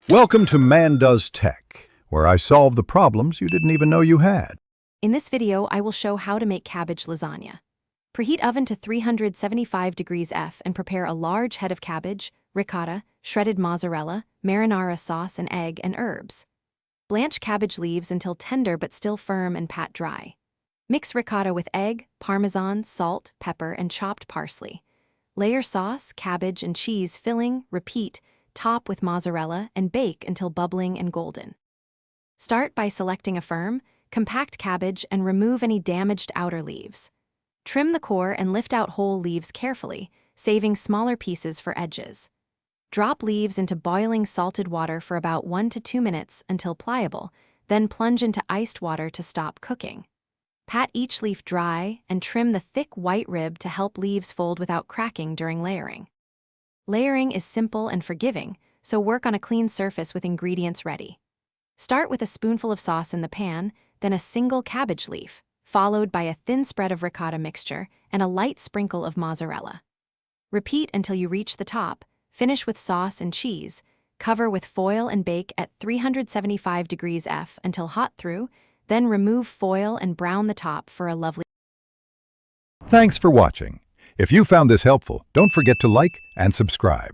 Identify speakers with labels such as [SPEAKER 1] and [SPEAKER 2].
[SPEAKER 1] Welcome to Man Does Tech, where I solve the problems you didn't even know you had.
[SPEAKER 2] In this video, I will show how to make cabbage lasagna. Preheat oven to 375 degrees F and prepare a large head of cabbage, ricotta, shredded mozzarella, marinara sauce, and egg and herbs. Blanch cabbage leaves until tender but still firm and pat dry. Mix ricotta with egg, parmesan, salt, pepper, and chopped parsley. Layer sauce, cabbage, and cheese filling, repeat, top with mozzarella, and bake until bubbling and golden. Start by selecting a firm, compact cabbage and remove any damaged outer leaves. Trim the core and lift out whole leaves carefully, saving smaller pieces for edges. Drop leaves into boiling salted water for about 1 to 2 minutes until pliable, then plunge into iced water to stop cooking. Pat each leaf dry and trim the thick white rib to help leaves fold without cracking during layering. Layering is simple and forgiving, so work on a clean surface with ingredients ready. Start with a spoonful of sauce in the pan, then a single cabbage leaf, followed by a thin spread of ricotta mixture and a light sprinkle of mozzarella. Repeat until you reach the top, finish with sauce and cheese, cover with foil and bake at 375 degrees F until hot through, then remove foil and brown the top for a lovely.
[SPEAKER 1] Thanks for watching. If you found this helpful, don't forget to like and subscribe.